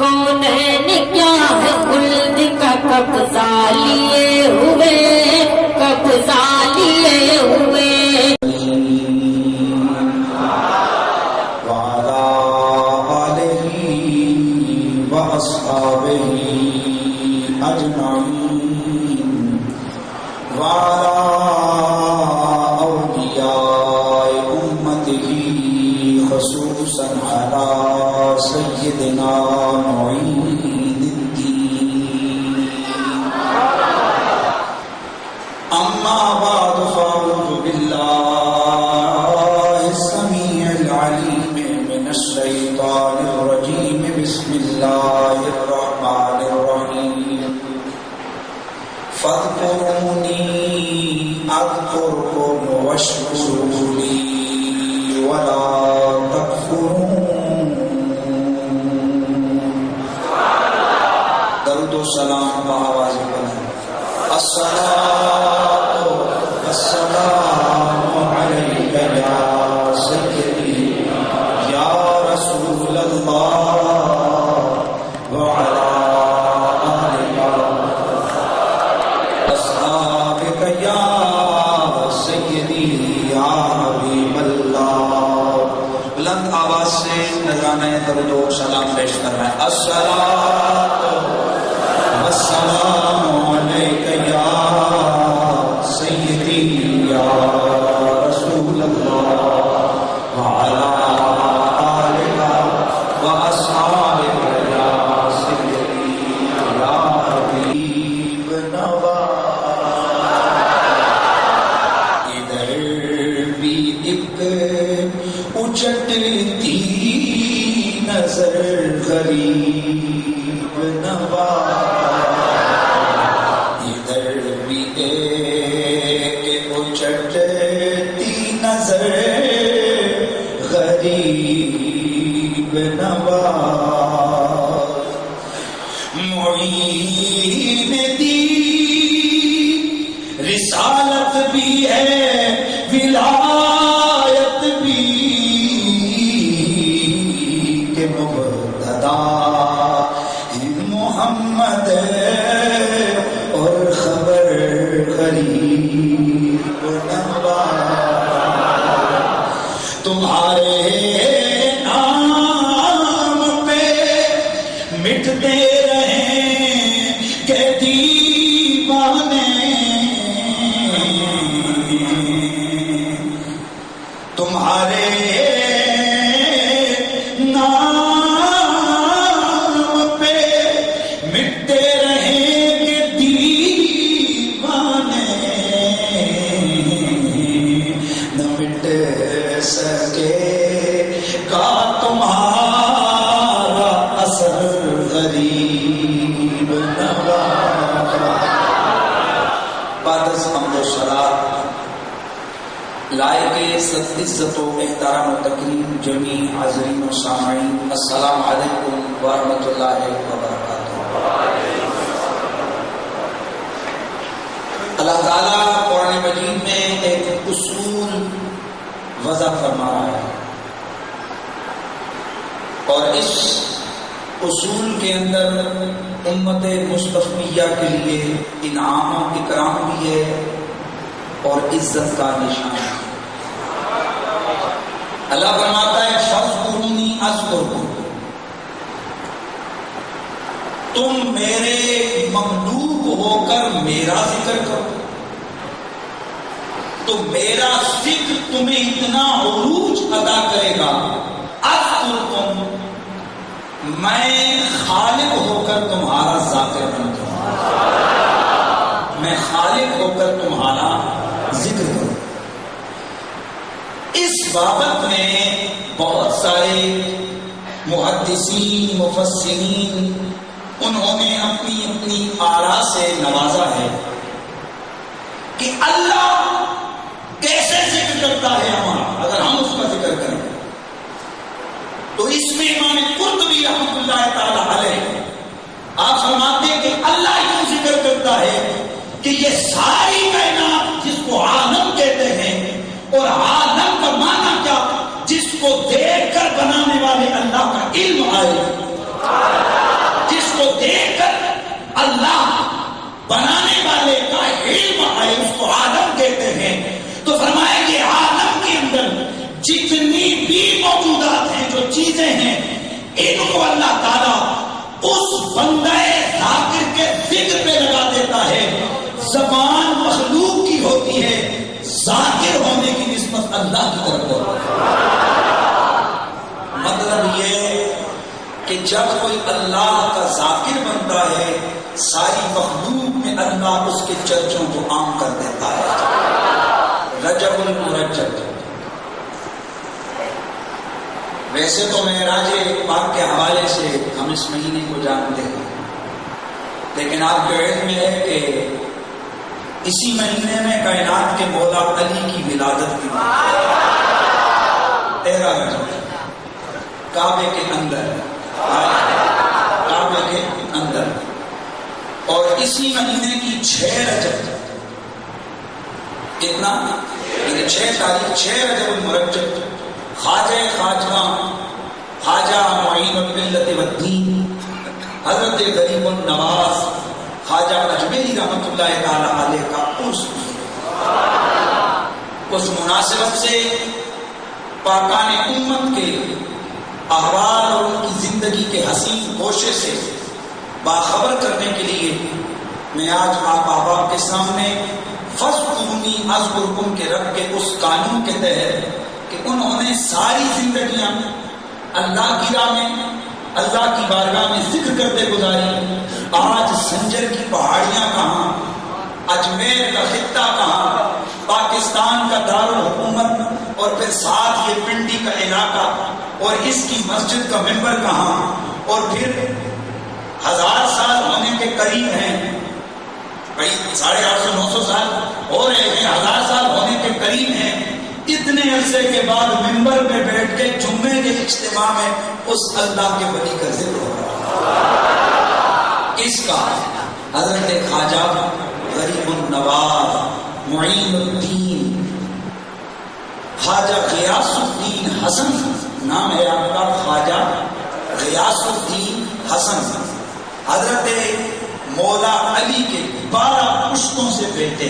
کونین کیا ہے خلد کا قبضہ لیے ہوئے، قبضہ لیے ہوئے۔ وعلى آلہ وأصحابہ أجمعين وعلى أولياء أمته خصوصا على سيدنا معين الدين أما بعد فأعوذ بالله السميع العليم من الشيطان الرجيم بسم الله الرحمن الرحيم فاذكروني أذكركم واشكروا لي ولا تكفرون۔ درود و سلام بآواز بلند۔ الصلاة والسلام عليك يا سيدي يا رسول الله وعلى آلك وأصحابك يا سيدي يا حبيب الله۔ بلند آواز سے نذرانہ درود و سلام پیش کر رہے ہیں۔ الصلاة والسلام علیک یا سیدی یا رسول اللہ وعلی آلک واصحابک یا سیدی یا حبیب نواز۔ ادھر بھی ایک اچٹتی نظر غریب نواز، ادھر بھی ایک اچٹتی نظر غریب نواز۔ معین دین رسالت بھی ہے ولایت بھی کہ مبتدا محمد اور خبر غریب نواز۔ تمہارے نام پہ مٹتے رہیں کہ دیوانے، تمہارے نام پہ مٹتے رہیں کہ دیوانے، نہ مٹ سکے گا تمہارا اثر غریب نواز۔ بعد از حمد و صلات لائق عزت و احترام و تکریم جمیع حاضرین و سامعین، السلام علیکم ورحمۃ اللہ وبرکاتہ۔ اللہ تعالیٰ قرآن مجید میں ایک اصول وضع فرما رہا ہے، اور اس اصول کے اندر امت مصطفیہ کے لیے انعام و اکرام بھی ہے اور عزت کا نشان ہے۔ اللہ فرماتا ہے فاذکرونی اذکرکم، تم میرے مملوک ہو کر میرا ذکر کرو تو میرا ذکر تمہیں اتنا عروج عطا کرے گا، اذکرکم میں خالق ہو کر تمہارا ذاکر بن جاؤں، میں خالق ہو کر تمہارا ذکر کروں۔ اس بابت میں بہت سارے محدثین مفسرین انہوں نے اپنی اپنی آراء سے نوازا ہے کہ اللہ کیسے ذکر کرتا ہے ہمارا، اگر ہم اس کا ذکر کریں تو اس میں امام قرطبی رحمۃ اللہ تعالی علیہ آپ فرماتے ہیں کہ اللہ یوں ذکر کرتا ہے کہ یہ ساری کائنات جس کو عالم کہتے ہیں، اور عالم کا معنی کیا، جس کو دیکھ کر بنانے والے اللہ کا علم آئے، اللہ بنانے والے کا علم ہے، اس کو عالم کہتے ہیں. تو فرمایا کہ عالم کے اندر جتنی بھی موجودات ہیں، جو چیزیں ہیں، ان کو اللہ تعالیٰ اس بندہ ذاکر کے ذکر پہ لگا دیتا ہے. زبان مخلوق کی ہوتی ہے، ذاکر ہونے کی نسبت اللہ کی طرف ہوتی ہے. مطلب یہ کہ جب کوئی اللہ کا ذاکر بنتا ہے، ساری مخلوق میں اللہ اس کے چرچوں کو عام کر دیتا ہے. رجب المرجب. ویسے تو معراج پاک کے حوالے سے ہم اس مہینے کو جانتے ہیں، لیکن آپ کے علم میں ہے کہ اسی مہینے میں کائنات کے مولا علی کی ولادت کی 13 رجب کعبے کے اندر، کعبے کے اندر. اور اسی مہینے کی 6 رجب، کتنا؟ 6 تاریخ، 6 رجب المرجب، خواجہ معین الملت والدین حضرت غریب النواز خواجہ اجمیری رحمۃ اللہ تعالی علیہ کا عرس. اس مناسبت سے پاکان امت کے احوال اور ان کی زندگی کے حسین گوشے سے باخبر کرنے کے لیے میں آج آپ احباب کے سامنے فاذکرونی اذکرکم کے رب کے اس قانون کے تحت کہ انہوں نے ساری زندگیاں اللہ کی راہ میں، اللہ کی بارگاہ میں ذکر کرتے گزاری. آج سنجر کی پہاڑیاں کہاں، اجمیر کا خطہ کہاں، پاکستان کا دارالحکومت اور پھر ساتھ یہ پنڈی کا علاقہ اور اس کی مسجد کا ممبر کہاں، اور پھر 1000 سال ہونے کے قریب ہیں، 850 900 سال ہو رہے ہیں، 1000 سال ہونے کے قریب ہیں. اتنے عرصے کے بعد ممبر پہ بیٹھ کے جمعے کے اجتماع میں اس اللہ کے ولی کا ذکر ہو رہا ہے. اس کا حضرت خواجہ غریب النواز معین الدین خواجہ غیاث الدین حسن نام ہے آپ کا، خواجہ غیاث الدین حسن حضرت مولا علی کے 12 پشتوں سے بیٹے،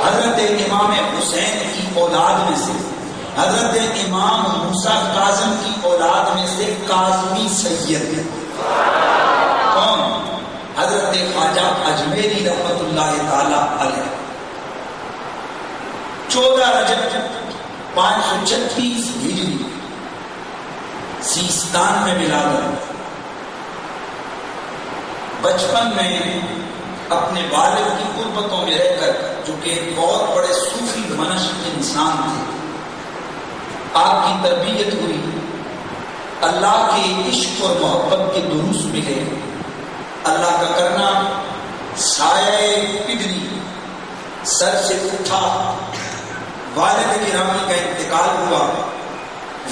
حضرت امام حسین کی اولاد میں سے، حضرت امام موسیٰ کاظم کی اولاد میں سے کاظمی سید. کون؟ حضرت خواجہ اجمیری رحمت اللہ تعالی علیہ. 14 رجب 536 ہجری سیستان میں ولادت. بچپن میں اپنے والد کی قربتوں میں رہ کر، جو کہ ایک بہت بڑے صوفی منشق انسان تھے، آپ کی تربیت ہوئی، اللہ کے عشق اور محبت کے دروس ملے. اللہ کا کرنا سایہ پگری سر سے اٹھا، والد گرامی کا انتقال ہوا،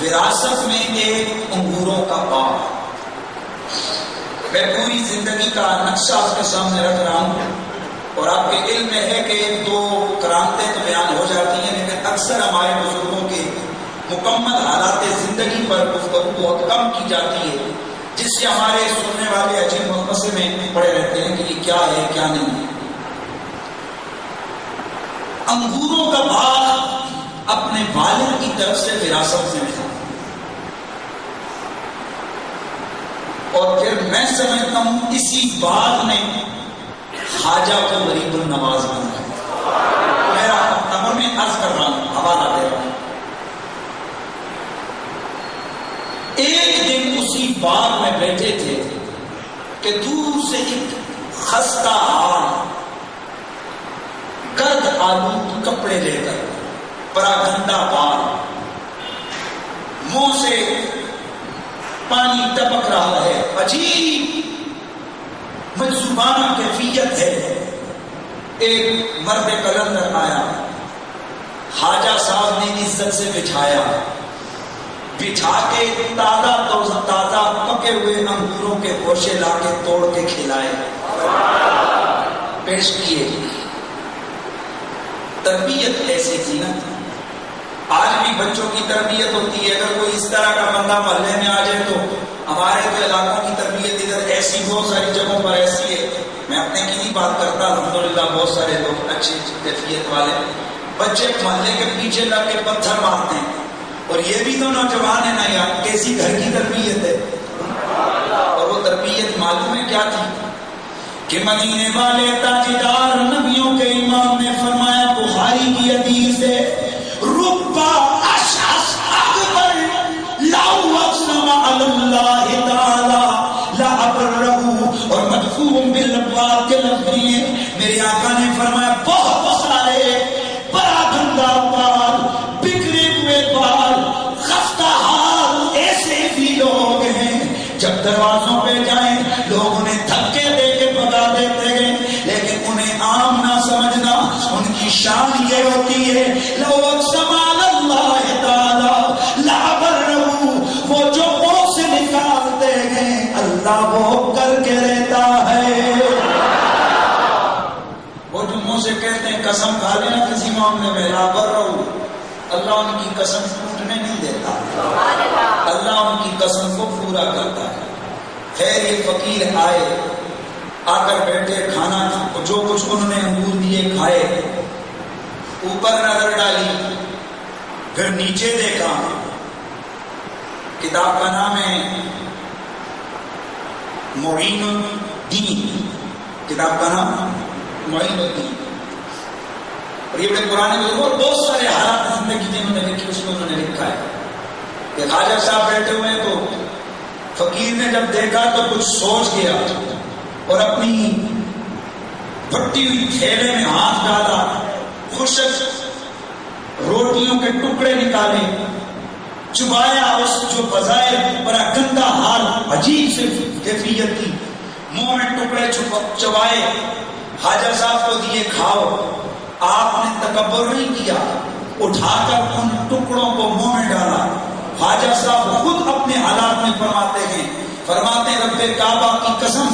وراثت میں ایک انگوروں کا باغ. میں پوری زندگی کا نقشہ آپ کے سامنے رکھ رہا ہوں، اور آپ کے علم میں ہے کہ 2 کرامتیں تو بیان ہو جاتی ہیں، لیکن اکثر ہمارے بزرگوں کے مکمل حالات زندگی پر گفتگو بہت کم کی جاتی ہے، جس سے ہمارے سننے والے عجیب مقصد میں پڑے رہتے ہیں کہ یہ کیا ہے کیا نہیں ہے. انگوروں کا باغ اپنے والد کی طرف سے وراثت میں ملا، اور پھر میں سمجھتا ہوں اسی باغ نے خواجہ کو غریب النواز بنایا. میرا تمام میں عرض کر رہا ہوں، حوالہ دے رہا ہوں. ایک دن اسی باغ میں بیٹھے تھے کہ دور سے ایک خستہ حال گرد آلود کپڑے لے کر، پراگندہ بال، منہ سے پانی ٹپک رہا ہے، عجیب مجذوبانہ کیفیت ہے. ایک مرد قلندر آیا، خواجہ صاحب نے عزت سے بٹھایا، بٹھا کے تازہ پکے ہوئے انگوروں کے گوشے لا کے توڑ کے کھلائے، پیش کیے. تربیت ایسی تھی نا. آج بھی بچوں کی تربیت ہوتی ہے، اگر کوئی اس طرح کا بندہ محلے میں آ جائے تو ہمارے تو علاقوں کی تربیت ادھر ایسی ایسی بہت ساری جگہوں پر ایسی ہے، میں اپنے کی نہیں بات کرتا، الحمدللہ بہت سارے لوگ اچھی کیفیت والے بچے محلے کے پیچھے لگ کے پتھر مارتے ہیں، اور یہ بھی تو نوجوان ہے نا یار، کیسی گھر کی تربیت ہے، اور وہ تربیت معلوم ہے کیا تھی کہ مدینے والے تاجدار نبیوں کے امام نے فرمایا، بخاری کی حدیث ہے، ربا اشعث اکبر لو اقسم علی اللہ تعالی لابرہ، اور مدفوع بالابواب کے لفظ ہیں، میرے آقا نے فرمایا بہت سارے بڑا گندا بال، بگڑے ہوئے بال، خستہ حال ایسے بھی لوگ ہیں، جب دروازوں پہ جائیں لوگ انہیں دھکے دے کے بھگا دیتے ہیں، لیکن انہیں عام نہ سمجھنا، ان کی شان یہ ہوتی ہے لو اقسم علی اللہ تعالی لابرہ، وہ جو منہ سے نکالتے ہیں اللہ وہ کر کے رہتا ہے، وہ جو منہ سے کہتے ہیں قسم کھا لینا کسی معاملے میں لابرہ، اللہ ان کی قسم ٹوٹنے نہیں دیتا، اللہ ان کی قسم کو پورا کرتا ہے۔ خیر یہ فقیر آئے، آ کر بیٹھے، کھانا جو کچھ انہوں نے انگور دیے کھائے، اوپر نظر ڈالی، پھر نیچے دیکھا، کتاب کا نام ہے معین الدین، کتاب کا نام معین الدین، اور یہ بڑے پرانے بزرگ اور بہت سارے حالات زندگی جنہوں نے لکھی اس میں انہوں نے لکھا ہے کہ خواجہ صاحب بیٹھے ہوئے تو فقیر نے جب دیکھا تو کچھ سوچ گیا اور اپنی پھٹی ہوئی تھیلے میں ہاتھ ڈالا، خشک روٹیوں کے ٹکڑے نکالے، چبایا، اس جو بظاہر بڑا گندا حال عجیب سے کیفیت تھی، منہ میں ٹکڑے چبائے، خواجہ صاحب کو دیے کھاؤ، آپ نے تکبر نہیں کیا، اٹھا کر ان ٹکڑوں کو منہ میں ڈالا، خواجہ صاحب خود اپنے حالات میں فرماتے ہیں، فرماتے رب کعبہ کی قسم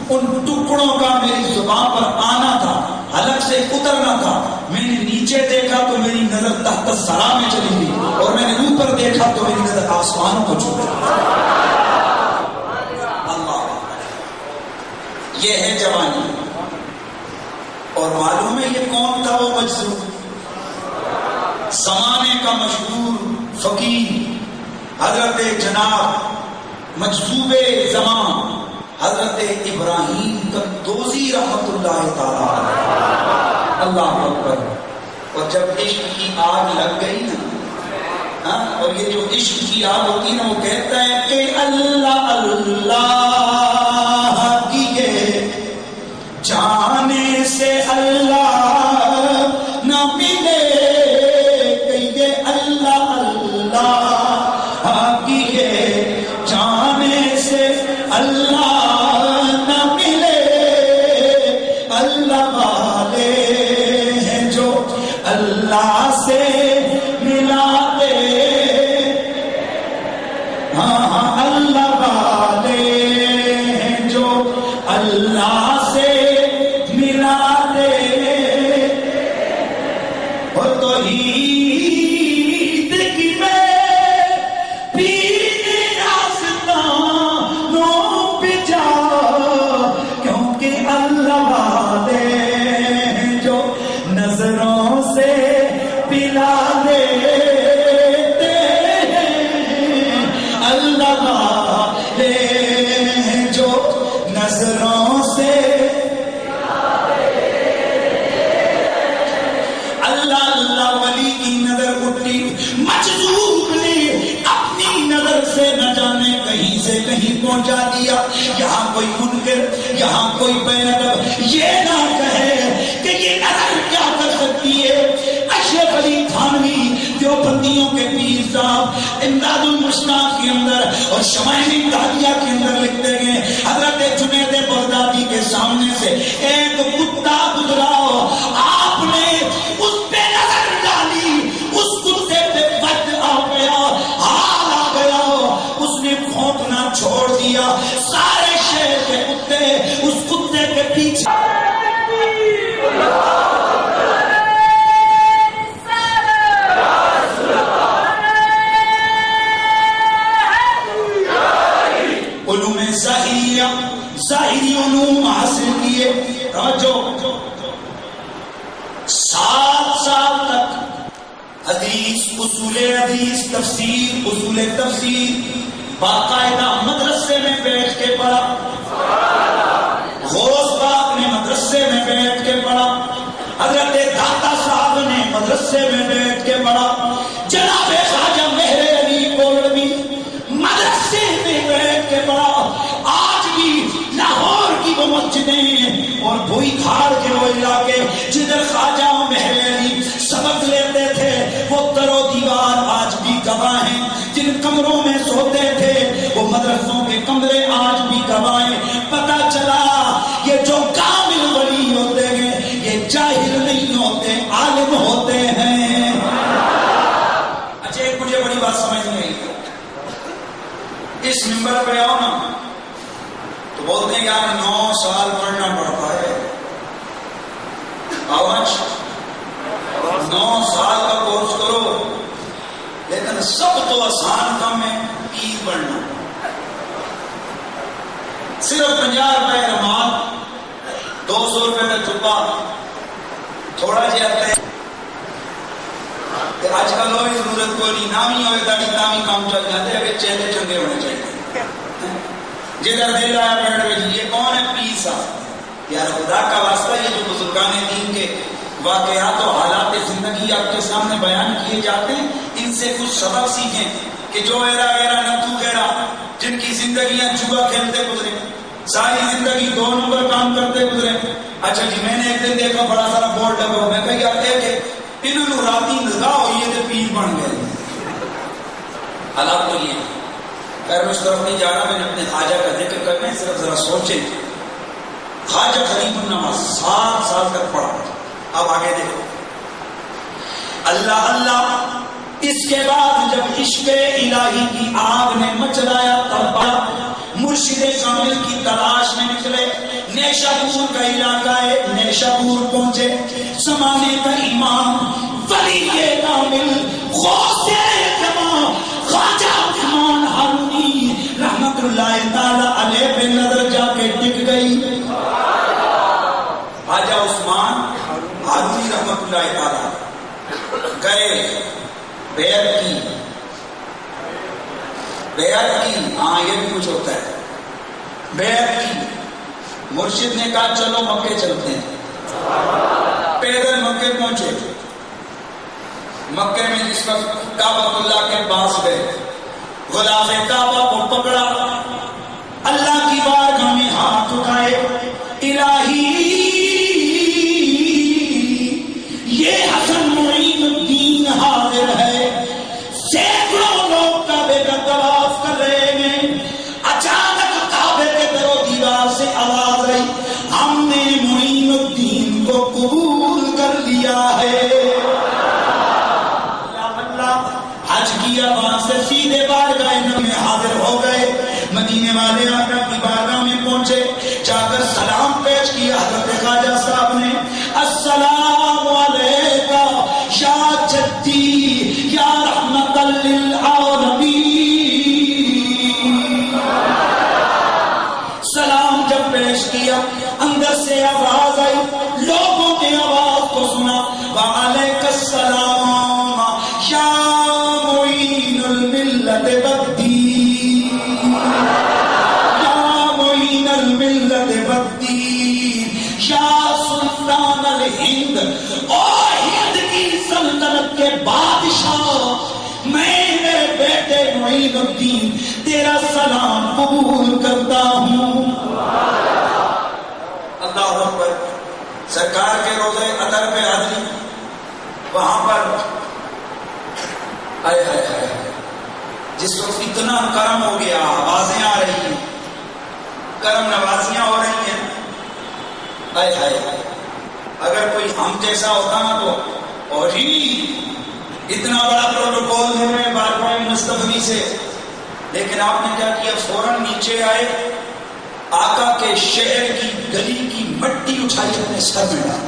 ان ٹکڑوں کا میری زبان پر آنا تھا، حلق سے اترنا تھا، میں نے نیچے دیکھا تو میری نظر تحت الثری میں چلی گئی، اور میں نے اوپر دیکھا تو میری نظر آسمانوں کو چھو گئی۔ اللہ، یہ ہے جوانی، اور معلوم ہے یہ کون تھا وہ مجذوب؟ زمانے کا مشہور فقیر حضرت جناب مجذوب زمان حضرت ابراہیم قندوزی رحمت اللہ تعالی، اللہ اکبر۔ اور جب عشق کی آگ لگ گئی نا، اور یہ جو عشق کی آگ ہوتی نا، وہ کہتا ہے کہ اللہ اللہ کیے جانے سے اللہ نہ ملے، کہ یہ اللہ اللہ کیے جانے سے اللہ نہ ملے، اللہ والے ہیں جو اللہ سے ملا دے، ہاں اللہ والے ہیں جو اللہ سے ملا دے، اور تو عید کی میں پینے آستانوں پہ جا، کیونکہ اللہ والے ہیں جو نظروں سے پلا دیتے ہیں، اللہ والے ہیں جو نظروں سے اللہ اللہ ولی کی نظر اٹھی، مجذوب نے اپنی نظر سے نہ جانے کہیں سے کہیں پہنچا دیا، یہاں کوئی منکر، یہاں کوئی بے ادب یہ نہ کہے کہ یہ نظر کیا کر سکتی ہے۔ اشرف علی تھانوی دیوبندیوں کے پیر صاحب امداد المشتاق کے اندر اور شمائل امدادیہ کے اندر لکھتے گئے، حضرت جنید بغدادی کے سامنے سے ایک کتا گزرا، آپ نے اس پہ نظر ڈالی، اس کتے پہ بد آ گیا، حال آ گیا، اس نے کھونکنا چھوڑ دیا، سارے شہر کے کتے اس کتے کے پیچھے۔ علوم ظاہری علوم حاصل کیے. توجہ، 7 سال تک حدیث، اصول حدیث، تفسیر، اصول تفسیر باقاعدہ مدرسے میں بیٹھ کے پڑھا. غوث پاک نے مدرسے میں بیٹھ کے پڑھا. حضرت داتا صاحب نے مدرسے میں بیٹھ کے پڑھا. جناب خواجہ مہر علی کولوی مدرسے میں بیٹھ کے پڑھا. آج بھی لاہور کی وہ مسجدیں اور بھوئی کھاڑ کے وہ علاقے جدھر خواجہ مہر علی سبق لیتے تھے وہ در و دیوار آج بھی گواہ ہیں. جن کمروں میں سوتے تھے وہ مدرسوں کے کمرے آج بھی گواہ ہیں. پتہ چلا یہ جو کامل ولی ہوتے ہیں یہ جاہل نہیں ہوتے، عالم ہوتے ہیں. اچھا ایک مجھے بڑی بات سمجھ نہیں آئی. اس ممبر پہ آؤ نا تو بولتے ہیں یار 9 سال پڑھنا پڑتا ہے. آج 9 سال کا کورس کرو، لیکن سب تو آسان کام ہے پیر بننا. صرف 50 روپے رماد، 200 روپے کا چپا، تھوڑا جی آتا ہے. آج کل ہوئی ضرورت کو نہیں، نامی ہوئے داڑھی نامی کام چل جاتے ہیں. چہرے چنگے ہونے چاہیے. جدھر دل آیا بیٹھ گئی. یہ کون ہے پیر صاحب؟ یار خدا کا واسطہ یہ جو بزرگان دین کے واقعات و حالات زندگی آپ کے سامنے بیان کیے جاتے ہیں ان سے کچھ سبق سیکھیں کہ جو ایرا ایرا نتو گیرا جن کی زندگیاں جوا کھیلتے گزرے، ساری زندگی 2 نمبر کام کرتے گزرے. اچھا جی میں نے ایک دن دیکھا بڑا سارا بورڈ لگا، میں کہا یار کہ انہوں نے راتی نگاہ ہوئی ہے تو پیر بن گئے. حالات تو یہ خیر میں اس طرف نہیں جا رہا. میں نے اپنے خواجہ کا ذکر کرنا ہے، صرف ذرا سوچیں. خواجہ غریب النواز 7 سال تک پڑھا. اب آگے دیکھو اللہ اللہ. اس کے بعد جب عشق الہی کی آگ نے مچلایا تب مرشد کامل کی تلاش میں نکلے. نیشاپور کا علاقہ ہے، نیشاپور پہنچے. زمانے کا امام ولی کامل غوث اعظم خواجہ عثمان ہارونی رحمت اللہ تعالی علیہ پہ نظر جا کے ٹک گئی. خواجہ عثمان ہارونی رحمت اللہ تعالی گئے، بیعت کی. ہاں یہ بھی کچھ ہوتا ہے. بیعت کی. مرشد نے کہا چلو مکے چلتے ہیں. پیدل مکے پہنچے. مکے میں جس وقت کعبۃ اللہ کے پاس گئے، غلاف کعبہ کو پکڑا، اللہ کی بارگاہ میں ہاتھ اٹھائے. الہی یہ حسن معین الدین حاضر ہے. سینکڑوں لوگ کعبے کا طواف کر رہے ہیں. اچانک کعبے کے در و دیوار سے آواز آئی، ہم نے معین الدین کو قبول کر لیا ہے. اللہ حج کیا، وہاں سے سیدھے بارگاہ نبی میں حاضر ہو گئے. مدینے والے آقا کی بارگاہ میں پہنچے، جا کر سلام پیش کیا. حضرت خواجہ صاحب نے السلام علیکہ یا جدی یا رحمت للعالمین. سلام جب پیش کیا اندر سے آواز آئی، لوگوں نے آواز کو سنا، وعلیک السلام یا معین الملت بدی، یا معین الملت بدی، یا سلطان الہند، او ہند کی سلطنت کے بادشاہ، میں میرے بیٹے معین الدین تیرا سلام قبول کرتا ہوں. اللہ اکبر. سرکار کے روزے اطہر پہ حاضری، وہاں پر آئے آئے آئے جس وقت اتنا کرم ہو گیا، آوازیں آ رہی ہیں، کرم نوازیاں ہو رہی ہیں. آئے آئے اگر کوئی ہم جیسا ہوتا نا تو اور ہی اتنا بڑا پروٹوکول دے رہے ہیں بارگاہ مصطفی سے. لیکن آپ نے کیا کیا؟ فوراً نیچے آئے، آقا کے شہر کی گلی کی مٹی اٹھائی اپنے سر میں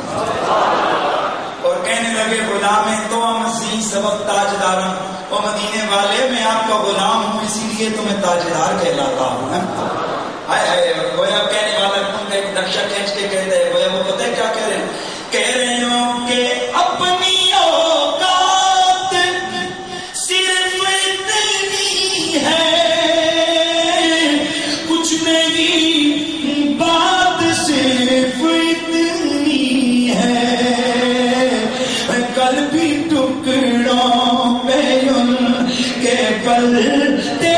اور کہنے لگے غلام تو مسیح سبق تاجدار، اور مدینے والے میں آپ کا غلام ہوں اسی لیے تو میں تاجدار کہلاتا ہوں. ہائے ہائے گویا کہنے والا ان کا ایک نقشہ کھینچ کے کہتے ہیں گویا وہ پتہ ہے کیا کہہ رہے ہیں؟ کہہ رہے ہوں کہ اپنی اوقات صرف اتنی ہے، کچھ نہیں بات صرف اتنی ہے، کل بھی ٹکڑوں پہ ان کے پلتے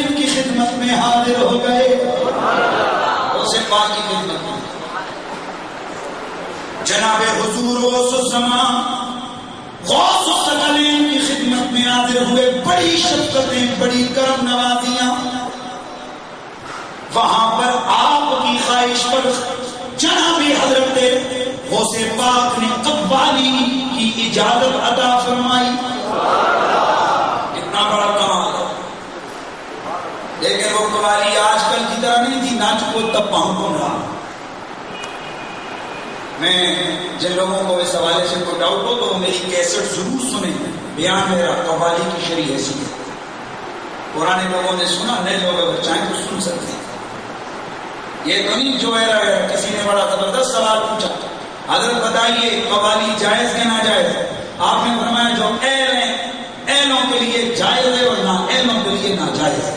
کی خدمت میں حاضر ہو گئے، اسے پاک کی خدمت میں جناب حضور غوث الزمان غوث الثقلین کی خدمت میں حاضر ہوئے، بڑی شفقتیں، بڑی کرم نوازیاں، وہاں پر آپ کی خواہش پر جناب حضرت غوث پاک نے قوالی کی اجازت عطا فرمائی۔ اتنا بڑا کمال ہے، لیکن وہ قوالی آج کل کی طرح نہیں تھی، ناچ کو تب پہنچ رہا۔ میں جن لوگوں کو اس حوالے سے کوئی ڈاؤٹ ہو تو میری کیسٹ ضرور سنیں، بیان میرا قوالی کی شرعی حیثیت، پرانے لوگوں نے سنا، نئے لوگ اگر چاہیں تو سن سکتے ہیں۔ یہ تو نہیں جو ہے کسی نے بڑا زبردست سوال پوچھا، حضرت بتائیے قوالی جائز ہے ناجائز؟ آپ نے فرمایا جو اہل ہیں اہلوں کے لیے جائز ہے اور نا اہلوں کے لیے ناجائز ہے۔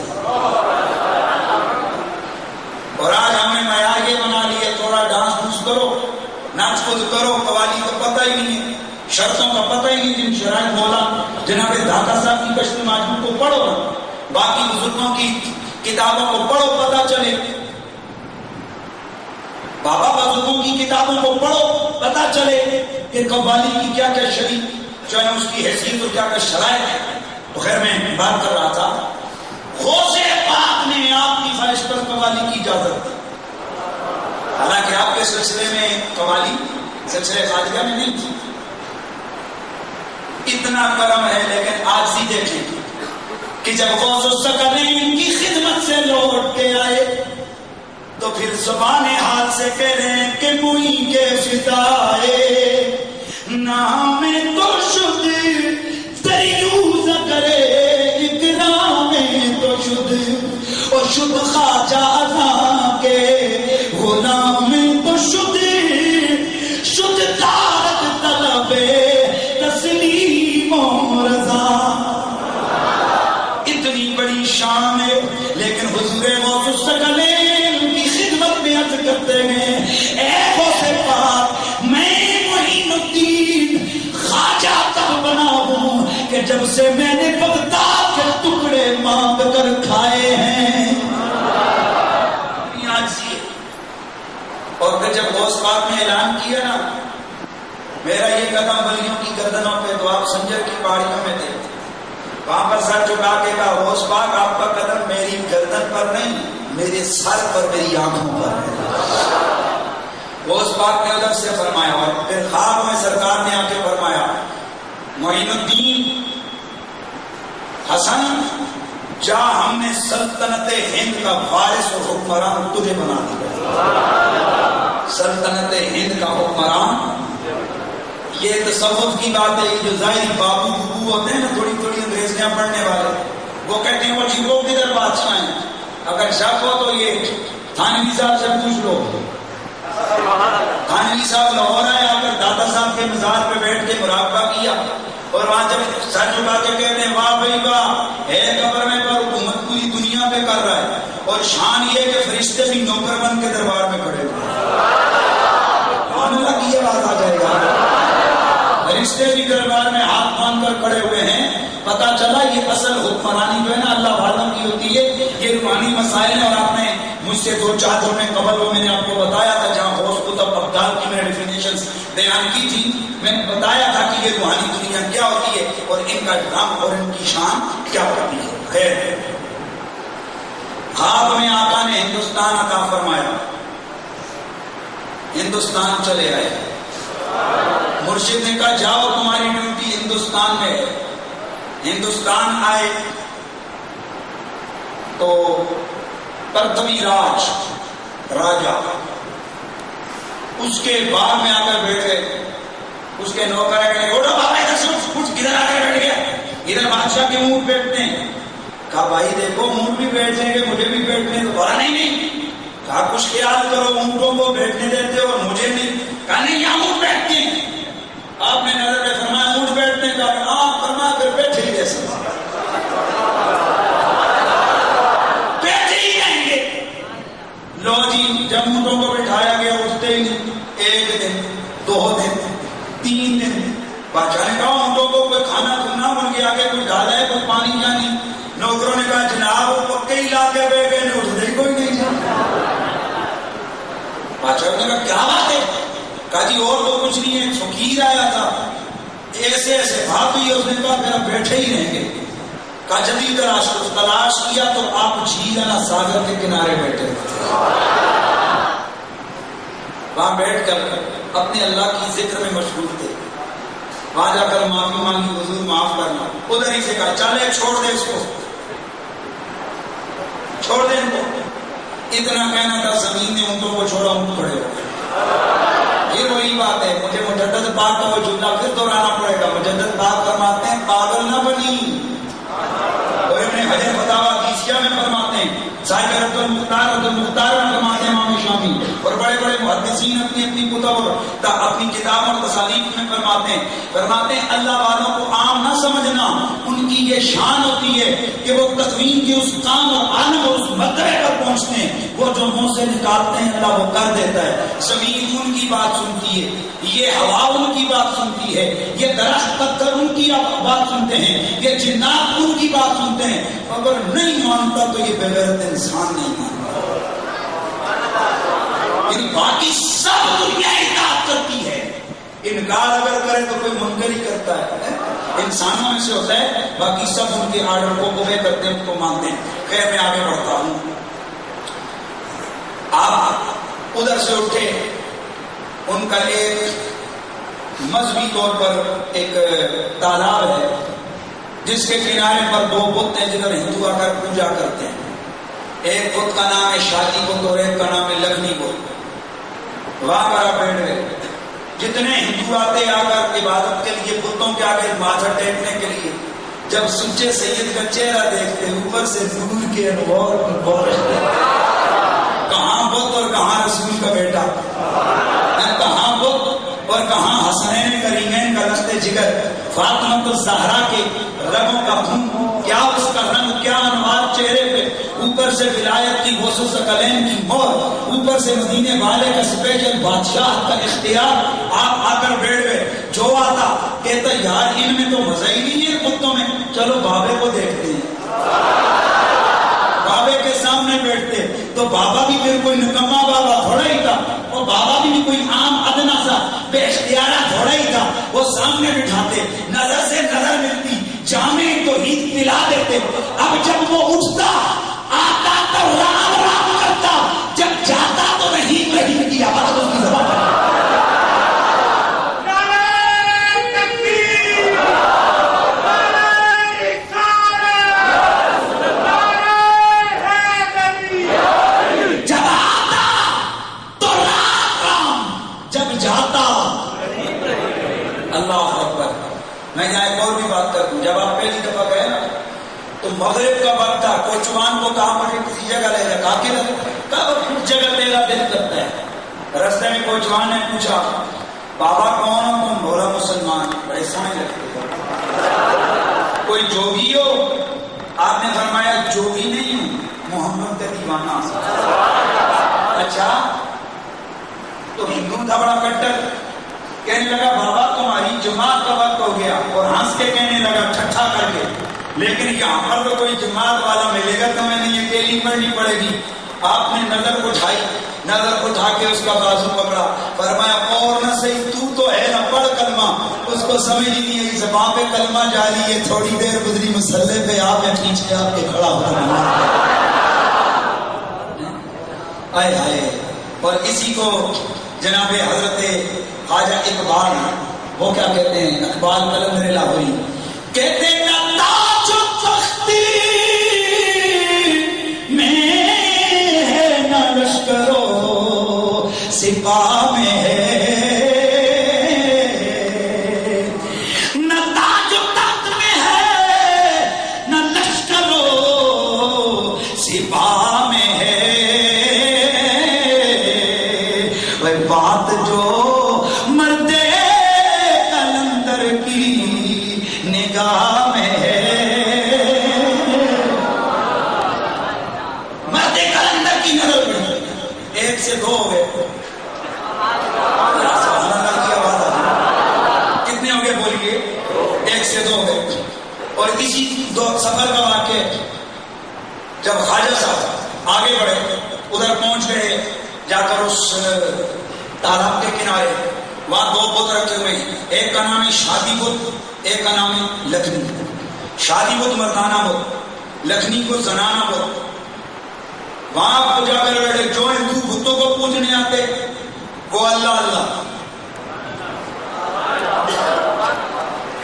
اور آج ہم نے معیار یہ بنا لیے تھوڑا ڈانس ڈوس کرو، ناچ کود کرو، قوالی کا پتہ ہی نہیں ہے، شرطوں کا پتہ ہی نہیں، جن شرائط مولا جناب داتا صاحب کی کشف ماجد کو پڑھو، باقی بزرگوں کی کتابوں کو پڑھو، پتہ چلے، بابا بزرگوں کی کتابوں کو پڑھو، پتہ چلے کہ قوالی کی کیا کیا شرعی جو ہے اس کی حیثیت اور کیا کیا شرائط ہے۔ تو خیر میں بات کر رہا تھا، غوث پاک نے آپ کی خواہش پر قوالی کی اجازت دی، حالانکہ آپ کے سلسلے میں قوالی سلسلے خواجہ میں نہیں تھی۔ اتنا کرم ہے، لیکن آج ہی دیکھیں کہ جب غوث الثقلین کی خدمت سے لوٹ کے آئے تو پھر زبان حال سے کہہ رہے ہیں کہ موئی کے فدائے نام تو شد دریوز کرے اکرام تو شد اور شد خواجہ ازاں کے غلام تو شد شد تارک طلب تسلیم و رضا۔ اتنی بڑی شان ہے، لیکن حضور غوث الثقلین کی خدمت میں عرض کرتے ہیں، اے غوث پاک میں معین الدین خواجہ تب بنا ہوں کہ جب سے میں نے بغداد کے ٹکڑے مانگ کر کھائے ہیں۔ اور پھر جب غوث پاک نے اعلان کیا نا میرا یہ قدم ولیوں کی گردنوں پہ، تو آپ سنجر کی پہاڑیوں میں تھے، وہاں پر سر جھکا کے کہا غوث پاک آپ کا قدم میری گردن پر نہیں، میرے سر پر، میری آنکھوں پر ہے۔ غوث پاک نے ادب سے فرمایا، اور پھر خواب میں سرکار نے آ کے فرمایا معین الدین حسن جا، ہم نے سلطنت ہند کا وارث اور حکمران تجھے بنا دیا۔ سلطنت ہند کا حکمران، یہ تصوف کی بات ہے، یہ جو ظاہری بابو ببو ہوتے ہیں نا تھوڑی تھوڑی انگریزیاں پڑھنے والے، وہ کہتے ہیں وہ جی وہ کدھر بادشاہ ہیں، اگر شک ہو تو یہ تھانوی صاحب سے پوچھ لو۔ تھانوی صاحب لاہور آئے، آ کر دادا صاحب کے مزار پہ بیٹھ کے مراقبہ کیا، اور وہاں جب سر جھکا کے کہتے ہیں واہ بھائی واہ، ہے قبر میں پر حکومت پوری دنیا پہ کر رہا ہے، اور شان یہ کہ فرشتے بھی نوکر بن کے دربار میں کھڑے ہوئے کی یہ بات آ جائے گا، فرشتے بھی دربار میں ہاتھ باندھ کر کھڑے ہوئے ہیں، پتا چلا یہ اصل حکمرانی جو ہے نا اللہ والوں کی ہوتی ہے. یہ روحانی مسائل ہیں. اور آپ نے مجھ سے 2-4 دنوں میں قبل وہ میں نے آپ کو بتایا تھا جہاں غوث قطب ابدال کی میں نے ڈیفینیشنز بیان کی تھی. میں نے بتایا تھا کہ یہ روحانی دنیا کیا ہوتی ہے اور ان کا نام اور ان کی شان کیا ہوتی ہے. خیر خواب میں آقا نے ہندوستان عطا فرمایا. ہندوستان چلے آئے. مرشد نے کہا جاؤ تمہاری ڈیوٹی ہندوستان میں. ہندوستان آئے تو پرتھوی راج راجا اس کے باغ میں آ کر بیٹھ گئے. اس کے نوکر اٹھو بابا ادھر سے کچھ ادھر آ کے بیٹھ گیا. ادھر بادشاہ کے اونٹ بیٹھتے ہیں. کہا بھائی دیکھو اونٹ بھی بیٹھیں گے مجھے بھی بیٹھنے دو. بولا نہیں. کہا کچھ خیال کرو اونٹوں کو بیٹھنے دیتے اور مجھے نہیں. کہا نہیں یہاں اونٹ بیٹھتے ہیں. آپ نے نظر میں فرمایا اونٹ بیٹھتے ہیں. کہا ہاں فرمایا پھر بیٹھے ہی جیسے بیٹھے ہی رہیں گے. لو جی جب اونٹوں کو بٹھایا گیا اٹھتے ہی نہیں. 1 دن 2 دن 3 دن بادشاہ نے کہا اونٹوں کو کوئی کھانا کھانا ان کے آگے کوئی ڈالا ہے کوئی پانی جانی. نوکروں نے کہا جناب وہ پکے ہی لا کے بہ گئے اٹھتے ہی کوئی نہیں. بادشاہ نے کہا کیا بات ہے. کہا جی اور تو کچھ نہیں ہے فقیر آیا تھا ایسے ایسے بات ہوئی. اس نے کہا پھر بیٹھے ہی رہیں گے. کہا جلدی تلاش کیا تو آپ جھیل نا ساگر کے کنارے بیٹھے. وہاں بیٹھ کر اپنے اللہ کی ذکر میں مشغول تھے. وہاں جا کر معافی مانگی حضور معاف کرنا. ادھر ہی سے کہا چلے چھوڑ دے اس کو چھوڑ دے ان کو. اتنا کہنا تھا زمین نے اونٹوں کو چھوڑا اونٹ کھڑے ہو گئے. یہ وہی بات ہے مجھے مجدد پاک کا وہ جملہ پھر دہرانا پڑے گا. مجدد پاک فرماتے ہیں پاگل نہ بنی. اور ابن حجر فتاوی عیسیہ میں فرماتے ہیں صاحب رد المختار میں فرماتے ہیں امام شامی اور بڑے بڑے محدثین اپنی اپنی کتب اپنی کتاب اور تصانیف میں فرماتے ہیں اللہ والوں کو عام نہ سمجھنا. ان کی یہ شان ہوتی ہے کہ وہ تکوین کے اس کام اور عالم اور اس مرتبے پر پہنچتے ہیں. وہ جو منہ سے نکالتے ہیں اللہ وہ کر دیتا ہے. زمین ان کی بات سنتی ہے. یہ ہوا ان کی بات سنتی ہے. یہ درخت پتھر ان کی بات سنتے ہیں. یہ جنات ان کی بات سنتے ہیں. اگر نہیں مانتا تو یہ بغیرت انسان نہیں مانتا. یعنی باقی سب دنیا اطاعت کرتی ہے. انکار اگر کرے تو کوئی منکر ہی کرتا ہے. انسانوں میں سے ہوتا ہے باقی سب ان کے آرڈر کو اوبے کرتے ہیں ان کو مانتے ہیں. خیر میں آگے بڑھتا ہوں. آپ ادھر سے اٹھے. ان کا ایک مذہبی طور پر ایک تالاب ہے جس کے کنارے پر 2 بت ہیں جدھر ہندو آ کر پوجا کرتے ہیں. ایک بت کا نام ہے شادی بت اور ایک کا نام ہے لگنی بت. وہاں پر آپ بیٹھ گئے. جتنے ہندو آتے آ کر عبادت کے لیے بتوں کے آگے ماتھا ٹیکنے کے لیے جب سچے سید کا چہرہ دیکھتے اوپر سے نور کے انوار کہاں بت اور کہاں رسول کا بیٹا. کہاں بت اور کہاں حسنین کریمین کا لشت جگر فاطمہ الزہرا کے رگوں کا خون. کیا اس کا رنگ کیا انوار چہرے پہ. اوپر سے ولایت کی وصف ثقلین کی مور. اوپر سے مدینے والے کا اسپیشل بادشاہ کا اختیار. آپ آ کر بیٹھ گئے. جو آتا کہتا یار ان میں تو مزہ ہی نہیں ہے کتوں میں. چلو بابے کو دیکھتے ہیں. بابے کے سامنے بیٹھتے تو بابا بھی پھر کوئی نکما بابا تھوڑا ہی تھا. اور بابا بھی کوئی عام ادنا سا بے اختیارہ تھوڑا ہی تھا. وہ سامنے بٹھاتے نظر سے نظر ملتی جامع توحید پلا دیتے. اب جب وہ اٹھتا آتا تو رام رام کرتا. جب جاتا تو نہیں رحیم کی آواز اس کی زبان پر. میں یہاں ایک اور بھی بات کر دوں. جب آپ پہلی دفعہ گئے نا تو مغرب کا وقت تھا. کوچوان کو کہا مجھے کسی جگہ لے جا. کہا کس جگہ میرا دل کرتا ہے. رستے میں کوچوان نے پوچھا بابا کون ہو تم. بولا مسلمان. بڑے سمجھ لگتے کوئی جوگی ہو. آپ نے فرمایا جوگی نہیں ہوں محمد کا دیوانہ. اچھا تو ہندو تھا بڑا کٹر. کہنے لگا بابا تمہاری جماعت کا وقت ہو گیا اور ہنس کے کہنے لگا ٹھٹھا کر کے، لیکن یہاں پر تو کوئی جماعت والا ملے گا تو میں نے یہ اکیلی پڑھنی پڑے گی. آپ نے نظر اٹھائی، نظر اٹھا کے اس کا بازو پکڑا، فرمایا اور نہ صحیح تو ہے نا پڑھ کلمہ. اس کو سمجھ ہی نہیں آئی، زبان پہ کلمہ جاری ہے. تھوڑی دیر گزری مسلے پہ آپ یا پیچھے آپ کے کھڑا ہو رہا. آئے ہائے. اور اسی کو جناب حضرت خواجہ اقبال وہ کیا کہتے ہیں، اقبال قلندر لاہوری کہتے ہیں نہ تاج و تختی میں ہے نہ لشکرو سپاہ میں ہے، نہ تاج و تخت میں ہے نہ لشکرو سپاہ میں ہے. بات جو مرد قلندر کی نگاہ میں ہے، مرد قلندر کی نظر میں. ایک سے دو ہو گئے، کتنے ہو گئے بولیے؟ ایک سے دو ہو گئے. اور اسی دو سفر کا واقعہ جب خواجہ صاحب آگے بڑھے، ادھر پہنچ گئے، جا کر اس تالاب کے کنارے وہاں دو بت رکھے ہوئے ہیں. ایک کا نام ہے شادی بت، ایک کا نام ہے لکھنی. شادی بت مردانہ بت، لکھنی کو زنانہ بت. وہاں کو جا کر بیٹھے. جو ہندو بتوں کو پوجنے آتے وہ اللہ اللہ.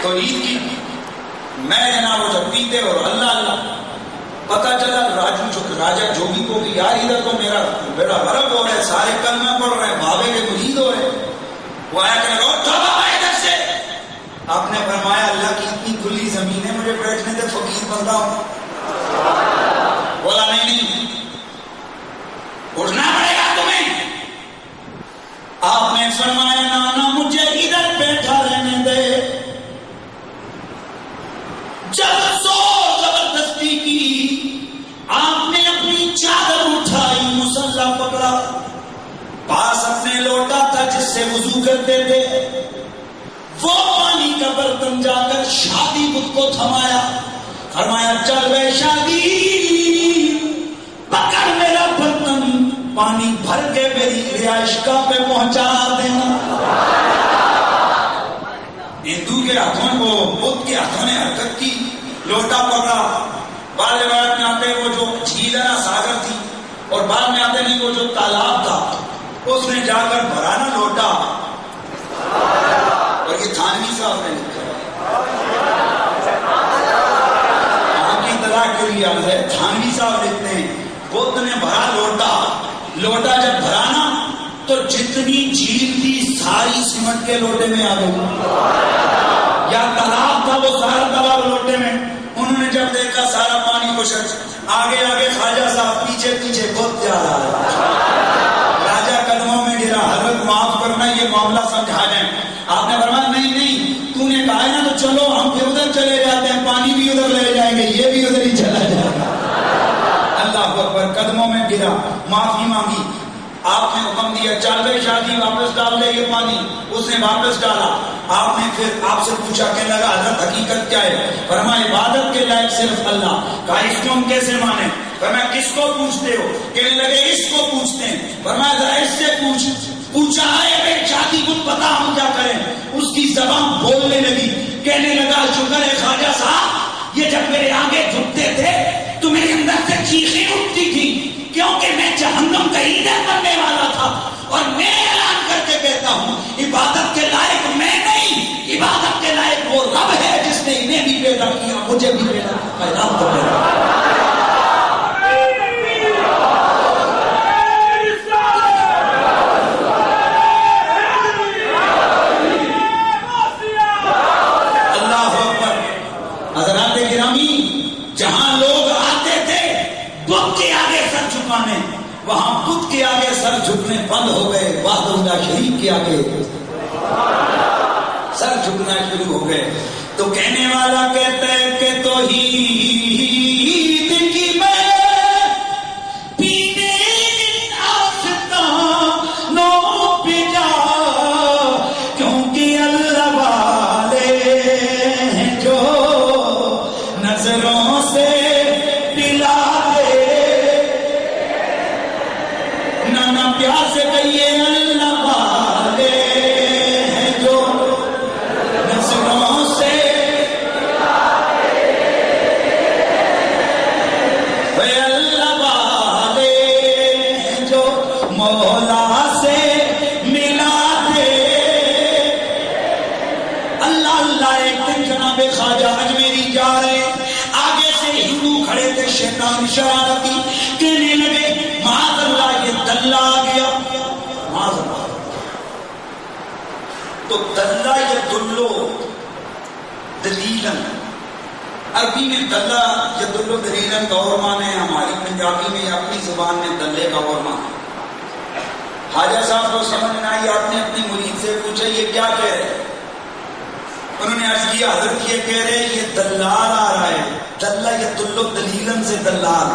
تو عید کی میں جناب وہ جب پیتے اور اللہ اللہ، پتا چلا راجا جوگی کو کہ یار ادھر تو میرا بیڑا غرق ہو رہا ہے، سارے کلمہ پڑھ رہے ہیں، بابے کے مرید ہو رہے ہیں. وہ آیا کہ ادھر سے. آپ نے فرمایا اللہ کی اتنی کھلی زمین ہے، مجھے بیٹھنے دے، فقیر بندہ ہوں. بولا نہیں اٹھنا پڑے گا تمہیں. آپ نے فرمایا نانا مجھے ادھر بیٹھا رہنے دے. جب زور زبردستی کی، آپ نے اپنی چادر اٹھائی، مسلح پکڑا، پاس اپنے لوٹا تھا جس سے وضو کرتے تھے، وہ پانی کا برتن جا کر شادی بت کو تھمایا. فرمایا چل بے شادی، پکڑ میرا برتن، پانی بھر کے میری رہائش گاہ پہ پہنچا دینا. ہندو کے ہاتھوں کو بت کے ہاتھوں نے حرکت کی، لوٹا پکڑا. بعد روایت میں آتے وہ جو جھیل ہے نا ساگر تھی، اور بعد میں آتے نہیں وہ جو تالاب تھا اس نے جا کر بھرا نا لوٹا. اور یہ تھانوی صاحب نے لکھا آپ کی اطلاع کے لیے ہے. تھانوی صاحب لکھتے ہیں بت نے بھرا لوٹا. لوٹا جب بھرا نا تو جتنی جھیل تھی ساری سمٹ کے لوٹے میں آ گئی. یا تالاب تھا وہ سارا تالاب لوٹے میں. انہوں نے جب دیکھا سارا پانی خشک، آگے آگے خواجہ صاحب، پیچھے پیچھے بت جا رہا ہے. راجا قدموں میں گرا، حضرت معاف کرنا یہ معاملہ سمجھا جائیں. آپ نے فرمایا نہیں تو نے کہا ہے نا تو چلو ہم پھر ادھر چلے جاتے ہیں، پانی بھی ادھر لے جائیں گے، یہ بھی ادھر ہی چلا جائے گا. اللہ اکبر. قدموں میں گرا، معافی مانگی. آپ نے حکم دیا چل بھائی شادی واپس ڈال دے یہ پانی. اس نے واپس ڈالا. آپ نے پھر آپ سے پوچھا کہنے لگا حضرت حقیقت کیا ہے؟ فرمایا عبادت کے لائق صرف اللہ. کہا اس کو ہم کیسے مانیں؟ فرمایا کس کو پوچھتے ہو؟ کہنے لگے اس کو پوچھتے ہیں. فرمایا ذرا اس سے پوچھ. پوچھا ہے بے شادی کو پتا ہم کیا کریں؟ اس کی زبان بولنے لگی. کہنے لگا شکر ہے خواجہ صاحب، یہ جب میرے آگے جھکتے تھے تو میرے اندر سے چیخیں اٹھتی تھی، کیونکہ میں جہنم کا ایندھن بننے والا تھا. اور میں اعلان کر کے کہتا ہوں عبادت کے لائق میں نہیں، عبادت کے لائق وہ رب ہے جس نے انہیں بھی پیدا کیا، مجھے بھی پیدا کیا. اللہ اکبر. حضرات گرامی، جہاں لوگ آتے تھے بت کے آگے سر جھکانے، وہاں بت کے آگے سر جھکنے بند ہو گئے. وحدہ اللہ شریف کے آگے سر جھکنا شروع ہو گئے. تو کہنے والا کہتا ہے کہ توحید کی میں پینے آستانوں پہ جا، کیونکہ اللہ پیار سے کہیے اللہ والے ہیں جو نظروں سے اللہ والے ہیں جو مولا سے ملاتے. اللہ اللہ. ایک دن جناب خواجہ اجمیری جا رہے, آگے سے ہندو کھڑے تھے, شیطان شرارتی کہنے لگے معاذ اللہ یہ دلہ آ گیا. معاذ اللہ. تو دلہ یہ دلو دلیلن, عربی میں دلہ یہ دلو دلیلن کا اور معنی ہے, ہماری پنجابی میں اپنی زبان میں دلے کا اور معنی. حاجہ صاحب کو سمجھ نہ آئی, آپ نے اپنی مرید سے پوچھا یہ کیا کہہ رہے, انہوں نے عرض کیا حضرت یہ کہہ رہے یہ دلال آ رہا ہے. دلہ یہ دلو دلیلن سے دلال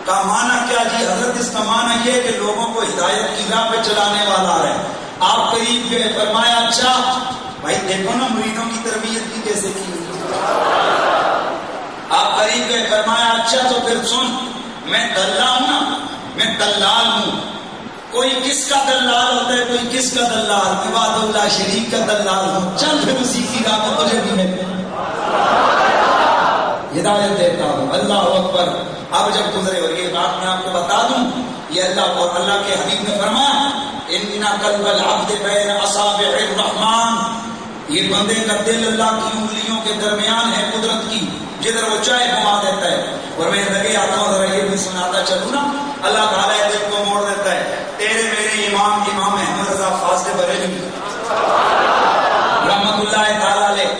کا معنی کیا جی حضرت؟ اس کا معنی یہ کہ لوگوں کو ہدایت کی راہ پہ چلانے والا آ رہا ہے. آپ قریب گئے, فرمایا اچھا بھائی دیکھو نا مریدوں کی تربیت بھی کیسے کی. آپ قریب گئے, فرمایا اچھا تو پھر سن, میں دلہ ہوں نا, میں دلال ہوں. کوئی کس کا دلال ہوتا ہے, کوئی کس کا دلال, عباد اللہ شریف کا دلال ہوں. چل پھر اسی کی راہ کو تجھے بھی میں ہدایت دیتا ہوں. اللہ اکبر. اب جب گزرے, اور یہ بات میں آپ کو بتا دوں, یہ اللہ اور اللہ کے حبیب نے فرمایا ان قلب العبد بین اصابع الرحمن, یہ بندے کا دل اللہ کی انگلیوں کے درمیان ہے قدرت کی, جدھر وہ چاہے گھما دیتا ہے. اور میں لگے آتا ہوں ذرا یہ بھی سناتا چلوں نا, اللہ تعالیٰ دل کو موڑ دیتا ہے. تیرے میرے امام احمد رضا فاضل بریلوی رحمت اللہ تعالیٰ علیہ,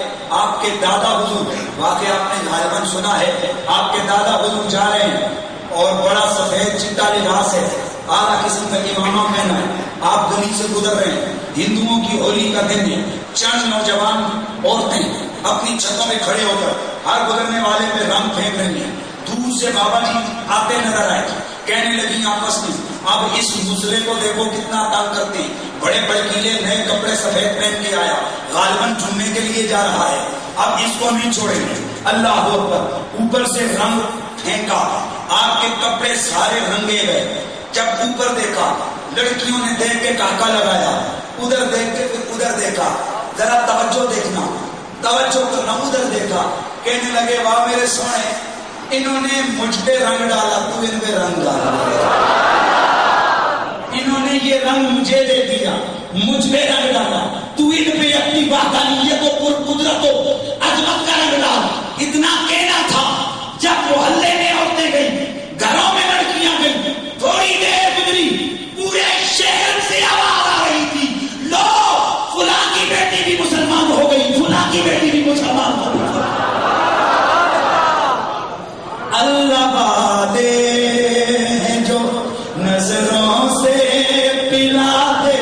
آپ کے دادا حضور, واقعہ آپ نے غالباً سنا ہے, آپ کے دادا حضور جا رہے ہیں اور بڑا سفید چٹا لباس ہے, اعلیٰ قسم کا امامہ پہنا ہے. آپ گلی سے گزر رہے ہیں, ہندوؤں کی ہولی کا دن ہے. چند نوجوان عورتیں اپنی چھتوں میں کھڑے ہو کر ہر گزرنے والے پہ رنگ پھینک رہی ہیں. دور سے بابا جی آتے نظر آئے, کہنے لگی آپس میں اب اس مسئلے کو دیکھو کتنا تنگ کرتے ہیں. بڑے بڑکیلے نئے کپڑے سفید پہن کے آیا, غالباً جمعے کے لیے جا رہا ہے, اب اس کو نہیں چھوڑیں گے. اللہ اکبر. اوپر سے رنگ پھینکا, آپ کے کپڑے سارے رنگے گئے. جب اوپر دیکھا, لڑکیوں نے دیکھ کے کاکا لگایا, ادھر دیکھ کے پھر ادھر دیکھا, ذرا توجہ دیکھنا, توجہ کرنا, ادھر دیکھا, کہنے لگے واہ میرے سونے, انہوں نے مجھ پہ رنگ ڈالا, تو ان پہ رنگ ڈالا. انہوں نے یہ رنگ مجھے دے دیا, مجھ پہ رنگ ڈالا, تو ان پہ اپنی وحدانیت و قدرت و عظمت کا رنگ ڈال. اتنا کہنا تھا, جب محلے میں عورتیں گئی, گھروں میں لڑکیاں گئی, تھوڑی دیر گزری, پورے شہر سے آواز آ رہی تھی, لو فلاں کی بیٹی بھی مسلمان ہو گئی, فلاں کی بیٹی بھی مسلمان ہو گئی. اللہ والے ہیں جو نظروں سے پلاتے,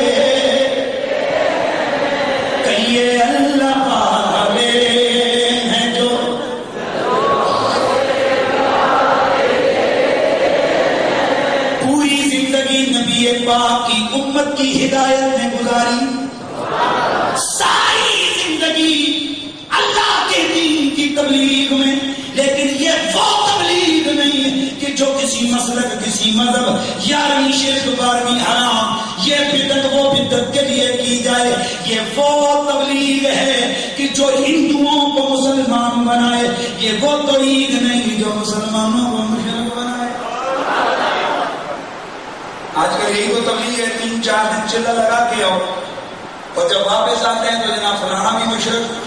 کہیے اللہ والے ہیں جو پوری زندگی نبی پاک کی امت کی ہدایت میں گزاری, ساری زندگی اللہ کے دین کی تبلیغ میں. لیکن یہ وہ تبلیغ نہیں ہے کہ جو کسی مسلک, کسی مذہب, 11ویں شرک 12ویں حرام, یہ بدعت وہ بدعت کے لیے کی جائے. یہ وہ تبلیغ ہے کہ جو ہندوؤں کو مسلمان بنائے, یہ وہ تبلیغ نہیں جو مسلمانوں کو مشرک بنائے. آج کل یہی تو تبلیغ ہے, 3-4 دن چلا لگا کے آؤ, اور جب واپس آتے ہیں تو جناب فلانا بھی مشرک.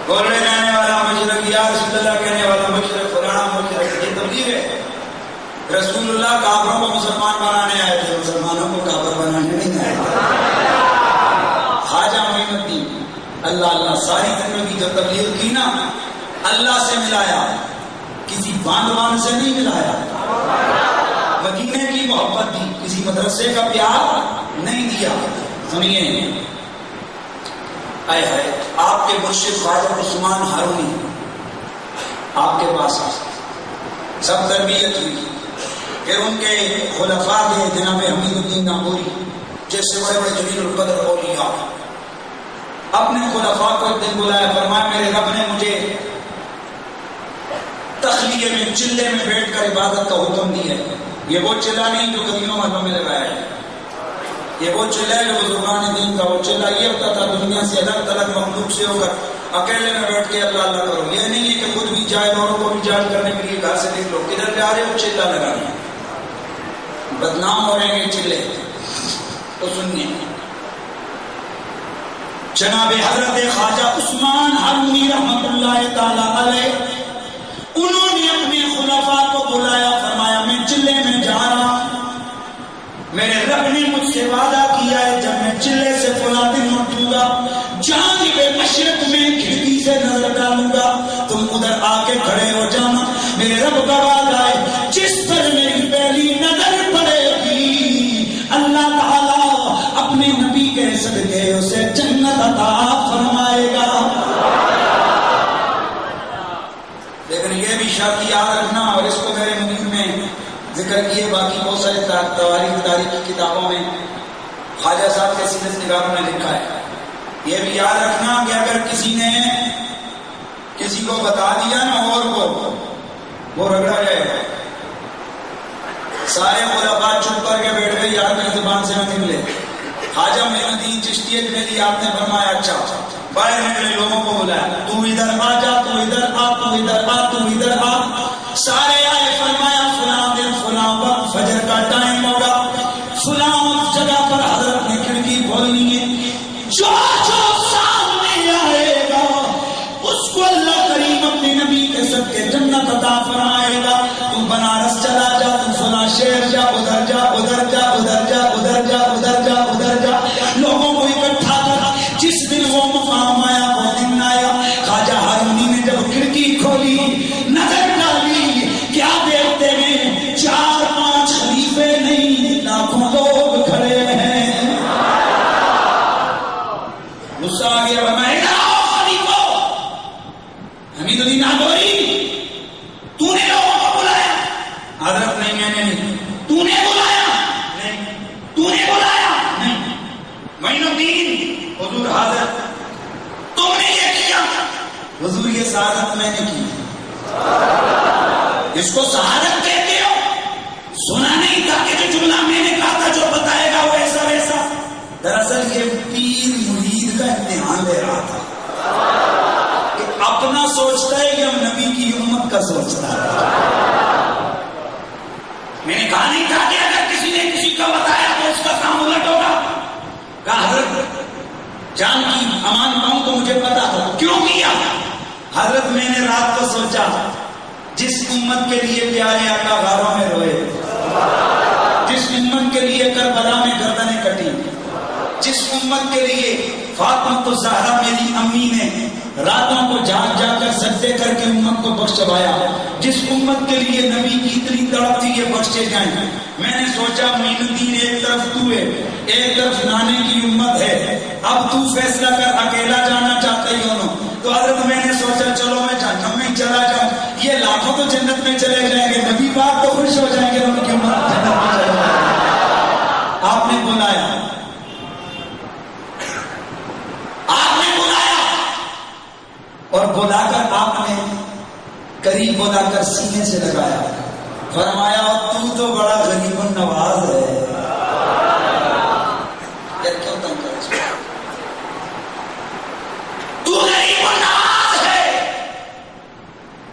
بولنے جانے والا مشرک, یا رسول اللہ کہنے والا مشرک, فلانا مشرک. یہ تبلیغ ہے. رسول اللہ کافروں کو مسلمان بنانے آئے تھے, مسلمانوں کو کافر بنانے نہیں آئے تھے. خواجہ معین الدین اللہ اللہ ساری زندگی جو تبلیغ کی نا, اللہ سے ملایا, کسی باندوان سے نہیں ملایا. مدینے کی محبت دی, کسی مدرسے کا پیار نہیں دیا. سنیے, آئے آپ کے مرشد خواجہ عثمان ہارونی آپ کے پاس سب تربیت ہوئی. پھر ان کے خلفاء تھے جناب حمید الدین ناپوری جیسے بڑے بڑے جلیل القدر اولیاء, اپنے خلفاء کو ایک دن بلایا, فرمایا میرے رب نے مجھے تخلیے میں چلے میں بیٹھ کر عبادت کا حکم دیا ہے. یہ وہ چلا نہیں جو قدیموں محلوں میں لگایا ہے. یہ وہ چلا ہے جو بزرگان دین کا وہ چلا یہ ہوتا تھا دنیا سے الگ تلگ مخلوق سے ہو کر اکیلے میں بیٹھ کے اللہ اللہ کرو. یہ نہیں ہے کہ خود بھی جائے اوروں کو بھی جائز کرنے کے لیے گھر سے نکلو کدھر جا رہے ہو چلا لگا دیا. بدنام ہو رہے ہیں چلے. تو سنیے جناب حضرت خواجہ عثمان حرونی رحمت اللہ تعالی علیہ انہوں نے اپنے خلفاء کو بلایا فرمایا میں چلے میں جا رہا ہوں. میرے رب نے مجھ سے وعدہ کیا ہے جب میں چلے سے فلاں دن اٹھوں گا جانب مشرق میں کھڑکی سے نظر ڈالوں گا تم ادھر آ کے کھڑے ہو جانا. میرے رب گواہ ہے جس پر میری پہلی نظر پڑے گی اللہ تعالی اپنے نبی کے صدقے اسے جنت عطا فرمائے گا. لیکن یہ بھی شرط یاد رکھنا اور اس کو میرے منیر میں ذکر کیے باقی بہت سارے تاریخ کی کتابوں میں خواجہ صاحب کے سیرت نگاروں نے لکھا ہے. یہ بھی یاد رکھنا کہ اگر کسی نے کسی کو بتا دیا نا اور وہ رگڑا جائے گا. سارے خلفاء چپ کر کے بیٹھ گئے یار میری زبان سے نہ نکلے. خواجہ معین الدین چشتی جنیدی آپ نے فرمایا اچھا باہر نکلے لوگوں کو بلایا تو ادھر آ جا تو ادھر آ تو ادھر آ تو ادھر آ. سارے آئے فرمایا فلاں دن فلاں وقت فجر کا ٹائم ہوگا فلاں جگہ پر حضرت نے کھڑکی کھولنی ہے جو سامنے آئے گا اس کو اللہ کریم اپنے نبی کے صدقے جنت عطا فرمائے گا. تم بنارس چلا جا تم فلاں شہر جا ادھر جا ادھر جا ادھر جا ادھر جا ادھر جا ادھر جا لوگوں کو اکٹھا کر جس دن وہ مقام آیا وہ دن آیا. خواجہ حرونی نے جب کھڑکی کھولی نظر ڈالی کیا دیکھتے ہیں 4-5 خلیفے نہیں لاکھوں لوگ کھڑے ہیں. غصہ آ گیا حمید الدین ناگوری تو نے لوگوں کو بلایا. حضرت نہیں میں نے نہیں. تو نے بلایا نہیں. تو نے بلایا نہیں. معین الدین حضور حاضر تم نے یہ کیا حضور یہ سعادت میں نے کی. اس کو سعادت کہتے ہو. سنا نہیں تھا کہ جو جملہ میں نے کہا تھا جو بتائے گا وہ ایسا ویسا. دراصل یہ پیر مرید کا امتحان لے رہا تھا کہ اپنا سوچتا ہے یا نبی کی امت کا سوچتا ہے. میں نے کہا نہیں تھا کہ اگر کسی نے کسی کا بتایا تو اس کا کام الٹ ہوگا. کہا حضرت جان کی امان پاؤں تو مجھے پتا تھا کیوں کیا. حضرت میں نے رات کو سوچا جس امت کے لیے پیارے آقا غاروں میں روئے جس امت کے لیے کربلا میں گردنیں کٹی جس امت کے لیے فاطمہ الزہرا میری امی نے راتوں کو جاگ جاگ کر سجدے کر کے امت کو بخشوایا جس امت کے لیے نبی کی اتنی تڑپ تھی یہ بخشے جائیں. میں نے سوچا معین الدین ایک طرف تو ہے ایک طرف نانے کی امت ہے اب تو فیصلہ کر اکیلا جانا چاہتے ہی ہو. تو حضرت میں نے سوچا چلو میں جہنم میں چلا جاؤں یہ لاکھوں تو جنت میں چلے جائیں گے نبی پاک تو خوش ہو جائیں گے ان کی امت جنت میں چلے جائیں گے. آپ نے بلایا اور بلا کر آپ نے قریب بلا کر سینے سے لگایا فرمایا تو بڑا غریب النواز ہے. کیوں تنگ کر تو غریب النواز ہے.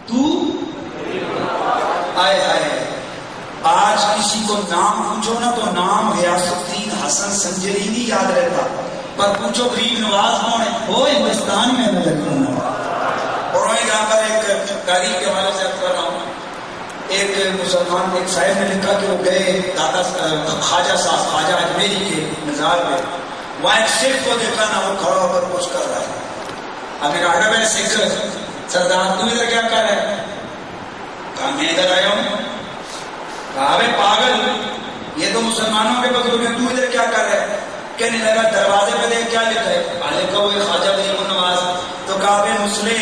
تو آئے آج کسی کو نام پوچھو نا تو نام غیاث الدین حسن سنجری نہیں یاد رہتا پر پوچھو غریب نواز کون ہے وہ ہندوستان میں نظر نواز. اور یہاں پر ایک تاریخ کے حوالے سے کر رہا ہوں ایک مسلمان ایک صاحب نے لکھا کہ وہ گئے دادا خواجہ صاحب خواجہ اجمیری کے مزار پہ وہاں ایک سکھ کو دیکھا نا وہ کھڑا ہو کر کچھ کر رہا ہے. اب میرا عرب ہے سکھ سردار تو ادھر کیا کر رہا ہے. کہا میں ادھر آیا ہوں. کہا بھائی پاگل یہ تو مسلمانوں کے بزرگ ہیں تو ادھر کیا کر رہا ہے. کہنے لگا دروازے پہ دیکھ کیا لکھا ہے. لکھا وہ خواجہ غریب النواز. تو کہا بے مسلم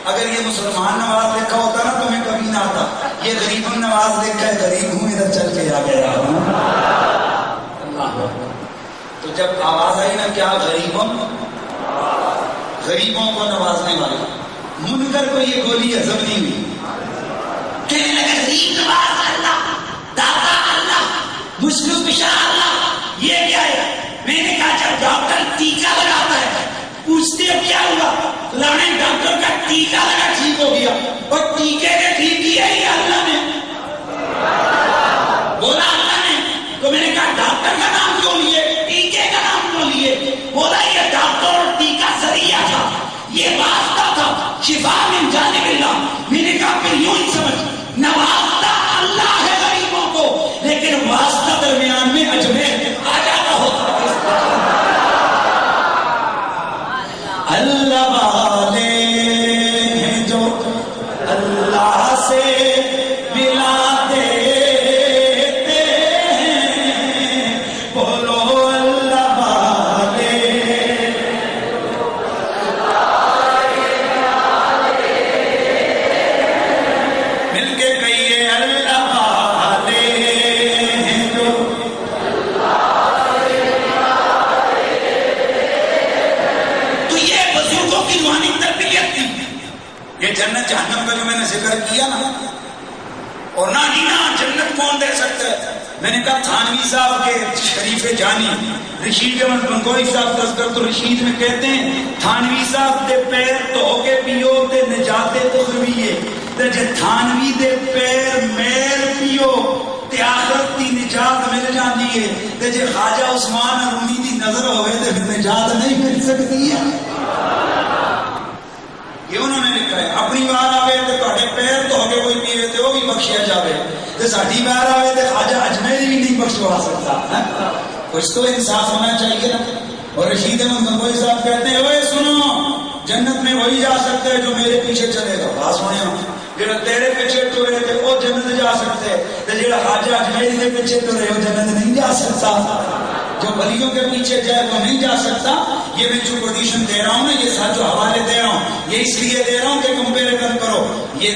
اگر یہ مسلمان نواز لکھا ہوتا نا تو میں کبھی نہ آتا. یہ غریب النواز لکھا ہے غریب ہوں ادھر چل کے آ گیا. تو جب آواز آئی نا کیا غریبوں کو نوازنے والا منکر کو یہ گولی ہضم نہیں ہوئی. کہنے لگے غریب نواز اللہ، داتا اللہ، مشکل کشا اللہ، یہ کیا ہے؟ میں نے کہا جب ڈاکٹر ٹیکا لگاتا ہے پوچھتے ہو کیا ہوا؟ فلانے ڈاکٹر کا ٹیکا لگا ٹھیک ہو گیا، اور ٹیکے نے ٹھیک کیا ہی اللہ نے، بولا اللہ نے۔ تو میں نے کہا ڈاکٹر کا نام کیوں لیے، ٹیکے کا نام کیوں لیے؟ بولا یہ ڈاکٹر اور ٹیکا ذریعہ تھا، یہ واسطہ تھا، شفا من جانب اللہ۔ میں نے کہا پھر یوں ہی سمجھ، نوازتا اللہ ہے غریبوں کو، لیکن واسطہ درمیان میں اجمیر آ جاتا ہوتا ہے۔ اللہ والے ہیں جو اللہ سے ملا دیتے ہیں، بولو اللہ والے۔ مل کے کہیے اللہ والے ہیں جو تو یہ بزرگوں کی روحانی تربیت تھی۔ یہ جنت جہنم کا جو میں نے ذکر کیا نا، اور نہ جنت کون دے سکتا ہے؟ میں نے کہا تھانوی صاحب کے شریف جانی رشید احمد گنگوئی صاحب تذکرۃ الرشید میں کہتے ہیں تھانوی صاحب دے پیر دھو کے پیو تے نجاتے تخرویے، تے جے تھانوی دے پیر میل پیو تے آخرت دی نجات مل جاندی ہے، تے جے خواجہ عثمان ارونی دی نظر ہوئے تے پھر نجات نہیں مل سکتی ہے۔ یہ انہوں نے لکھا ہے اپنی بار آئے تو تھوڑے پیر دھو کے کوئی پیے تو وہ بھی بخشیا جاوے، تو ساری بار آئے تو خواجہ اجمیری بھی نہیں بخشوا سکتا۔ کچھ تو انصاف ہونا چاہیے نا۔ اور رشید احمد گنگوئی صاحب کہتے ہیں اوے سنو، جنت میں وہی جا سکتا ہے جو میرے پیچھے چلے گا۔ بات سنیں، جڑا تیرے پیچھے ٹرے تھے وہ جنت جا سکتے، تو جڑا خواجہ اجمیری کے پیچھے ٹرے وہ جنت نہیں جا سکتا۔ جو ولیوں کے پیچھے جائے وہ نہیں جا سکتا۔ یہ میں جو پوزیشن دے رہا ہوں نا، یہ ساتھ جو حوالے دے رہا ہوں، یہ اس لیے دے رہا ہوں کہ کمپیریزن کرو۔ یہ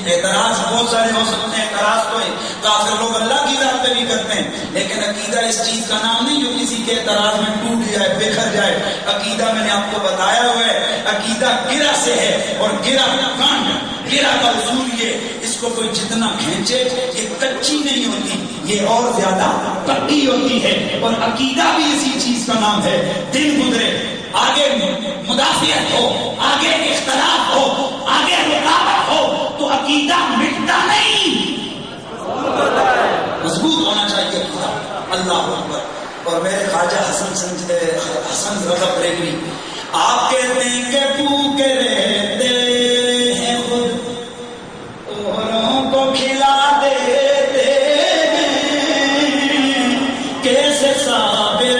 اعتراض بہت سارے ہو سکتے ہیں، اعتراض تو کافر لوگ اللہ کی ذات پہ بھی کرتے ہیں، لیکن عقیدہ اس چیز کا نام نہیں جو کسی کے اعتراض میں ٹوٹ جائے، بکھر جائے۔ عقیدہ میں نے آپ کو بتایا ہوا ہے، عقیدہ گرہ سے ہے، اور گرہ کانڈ، گرہ کا اصول یہ، اس کو کوئی جتنا کھینچے یہ کچی نہیں ہوتی، یہ اور زیادہ پکی ہوتی ہے۔ اور عقیدہ بھی اسی چیز کا نام ہے۔ دن گزرے، آگے مدافعت ہو، آگے اختلاف ہو، آگے رکاوٹ ہو، تو عقیدہ مٹتا نہیں، مضبوط ہونا چاہیے عقیدہ۔ اللہ اکبر۔ اور میرے خواجہ حسن رضا بریلوی آپ کہتے ہیں کہ بھوکے رہتے ہیں خود اوروں کو کھلا دیتے ہیں، کیسے صابر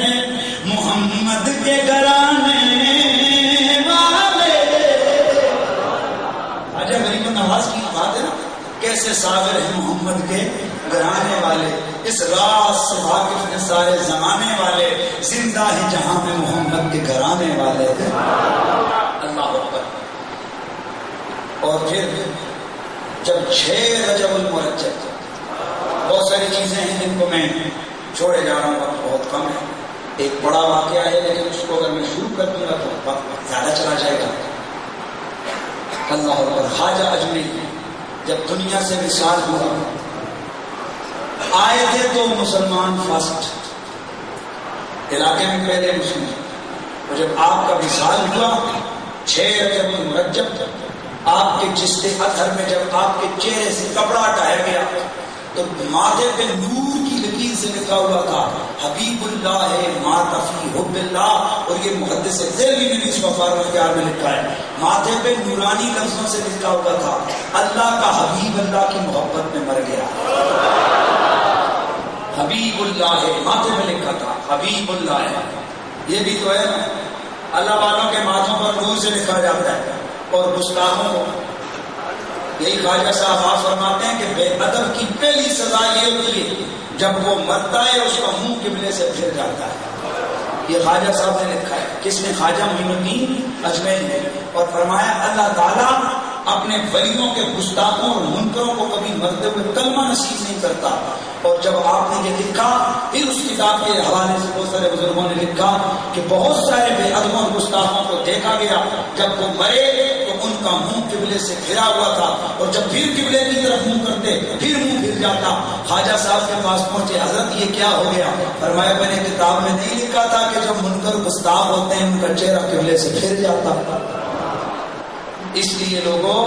ہیں محمد کے گھرانے والے۔ خواجہ غریب نواز کی بات ہے نا، کیسے صابر ہیں محمد کے گھرانے والے، اس راز سے واقف ہیں سارے زمانے والے، زندہ ہے جہاں میں محمد کے گھرانے والے ہیں۔ اللہ اکبر۔ اور پھر جب 6 رجب المرجب، بہت ساری چیزیں ہیں جن کو میں چھوڑے جا رہا ہوں، وقت بہت کم ہے۔ ایک بڑا واقعہ ہے لیکن اس کو اگر میں شروع کر دوں گا تو وقت زیادہ چلا جائے گا۔ اللہ اکبر۔ خواجہ اجمیری جب دنیا سے وصال ہوا، آئے تھے تو مسلمان فاسٹ علاقے میں پہلے مسلم، اور جب آپ کا وصال ہوا 6 رجب المرجب، آپ کے جسد اطہر میں جب آپ کے چہرے سے کپڑا ہٹایا گیا تو ماتھے پہ نور کی لکیر سے لکھا ہوا تھا حبیب اللہ مات فی حب اللہ، اور یہ محدث دہلوی نے بھی اس وفار اختیار میں لکھا ہے، ماتھے پہ نورانی لفظوں سے لکھا ہوا تھا اللہ کا حبیب اللہ کی محبت میں مر گیا۔ حبیب اللہ ہے، ماتھے میں لکھا تھا حبیب اللہ ہے۔ یہ بھی تو ہے نا، اللہ والوں کے ماتھوں پر نور سے لکھا جاتا ہے، اور گستاخوں کو یہی خواجہ صاحب آپ فرماتے ہیں کہ بے ادب کی پہلی سزا یہ ہوتی ہے جب وہ مرتا ہے اس کا منہ قبلے سے پھر جاتا ہے۔ یہ خواجہ صاحب نے لکھا ہے، کس نے؟ خواجہ معین الدین اجمیری نے۔ اور فرمایا اللہ تعالیٰ اپنے ولیوں کے گستاخوں اور منکروں کو کبھی مرتے ہوئے کلمہ نصیب نہیں کرتا۔ اور جب آپ نے یہ لکھا، پھر اس کتاب کے حوالے سے بہت سارے بزرگوں نے لکھا کہ بہت سارے بے ادبوں اور گستاخوں کو دیکھا گیا، جب وہ مرے تو ان کا منہ قبلے سے پھرا ہوا تھا، اور جب پھر قبلے کی طرف منہ کرتے پھر منہ پھر جاتا۔ خواجہ صاحب کے پاس پہنچے، حضرت یہ کیا ہو گیا؟ فرمایا میں نے کتاب میں نہیں لکھا تھا کہ جب منکر گستاخ ہوتے ہیں ان کا چہرہ قبلے سے پھر جاتا۔ اس لیے لوگوں،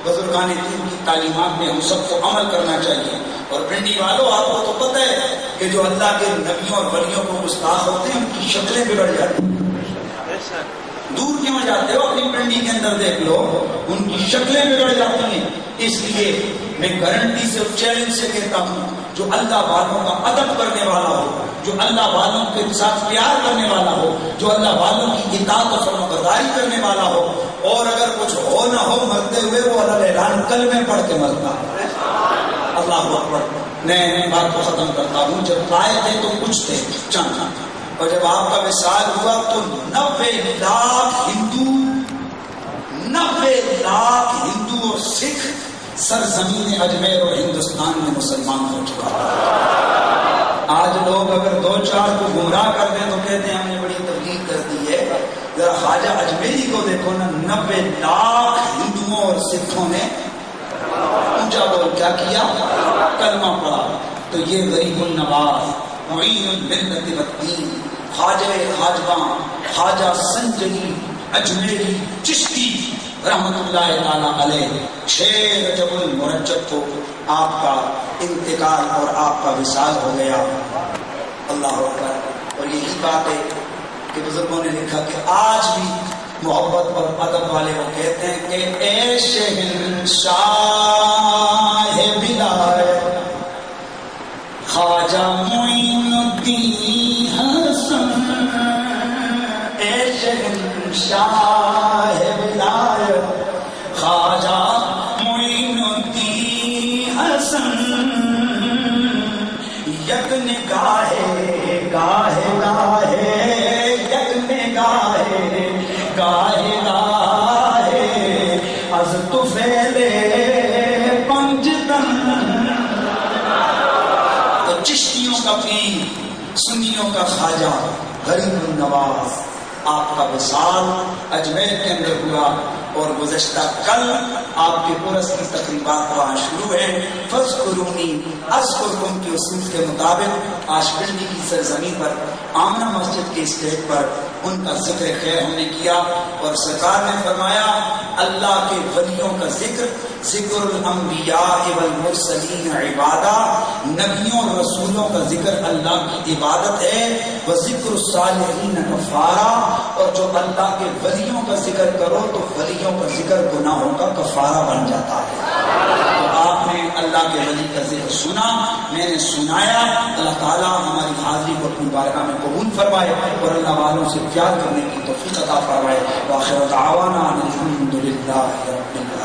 بزرگان دین کی تعلیمات میں ہم سب کو عمل کرنا چاہیے۔ اور پنڈی والوں، آپ کو تو پتہ ہے کہ جو اللہ کے نبیوں اور ولیوں کو گستاخ ہوتے ہیں ان کی شکلیں بگڑ جاتی ہیں۔ دور کیوں جاتے ہو؟ اپنی پنڈی کے اندر دیکھ لو، ان کی شکلیں بگڑ جاتی ہیں۔ اس لیے میں گارنٹی سے اور چیلنج سے کہتا ہوں، جو اللہ والوں کا ادب کرنے والا ہو، جو اللہ والوں کے ساتھ پیار کرنے والا ہو، جو اللہ والوں کی اطاعت و فرمانبرداری کرنے والا ہو، اور اگر کچھ ہو نہ ہو مرتے ہوئے وہ اللہ اعلان کلمے پڑھ کے مرتا ہے۔ اللہ اکبر۔ میں بات کو ختم کرتا ہوں۔ جب آئے تھے تو کچھ تھے چند، اور جب آپ کا وصال ہوا تو 90 لاکھ ہندو اور سکھ سرزمین اجمیر اور ہندوستان میں مسلمان ہو چکا۔ آج لوگ اگر 2-4 کو گمراہ کر دیں تو کہتے ہیں ہم نے بڑی تبلیغ کر دی ہے۔ ذرا خواجہ اجمیری کو دیکھو نا، 90 لاکھ ہندوؤں اور سکھوں نے اونچا بول کیا کیا؟ کلمہ پڑھا۔ تو یہ غریب النواز، معین الملت والدین، خواجہ خواجہ خواجہ سنجری اجمیری چشتی رحمت اللہ تعالیٰ علیہ 6 رجب المرجب کو آپ کا انتقال اور آپ کا وصال ہو گیا۔ اللہ اکبر۔ اور یہی بات ہے کہ بزرگوں نے لکھا کہ آج بھی محبت اور ادب والے وہ کہتے ہیں کہ اے شہنشاہ بلاد خواجہ معین الدین حسن، اے شہنشاہ بلاد خواجہ معین الدین حسن، یک نگاہے گاہے گاہے، یک نگاہے گاہے گاہے از طفیلِ پنجتن۔ تو چشتیوں کا پیر، سنیوں کا خواجہ غریب النواز، آپ کا وصال اجمیر کے اندر ہوا، اور گزشتہ کل آپ کے عرس کی تقریبات وہاں شروع ہے۔ فاذکرونی اذکرکم کے اصول کے مطابق آج پنڈی کی سرزمین پر آمنہ مسجد کے اسٹیج پر ان کا ذکر خیر ہم نے کیا، اور سرکار نے فرمایا اللہ کے ولیوں کا ذکر، ذکر الانبیاء والمرسلین عبادہ، نبیوں اور رسولوں کا ذکر اللہ کی عبادت ہے، وذکر الصالحین کفارہ، اور جو اللہ کے ولیوں کا ذکر کرو تو ولیوں کا ذکر گناہوں کا کفارہ بن جاتا ہے۔ تو آپ نے اللہ کے ولی کا ذکر سنا، میں نے سنایا۔ اللہ تعالیٰ ہماری حاضری کو اپنی بارگاہ میں قبول فرمائے اور اللہ والوں سے پیار کرنے کی توفیق عطا فرمائے۔ وآخر دعوانا الحمد للہ رب العالمین۔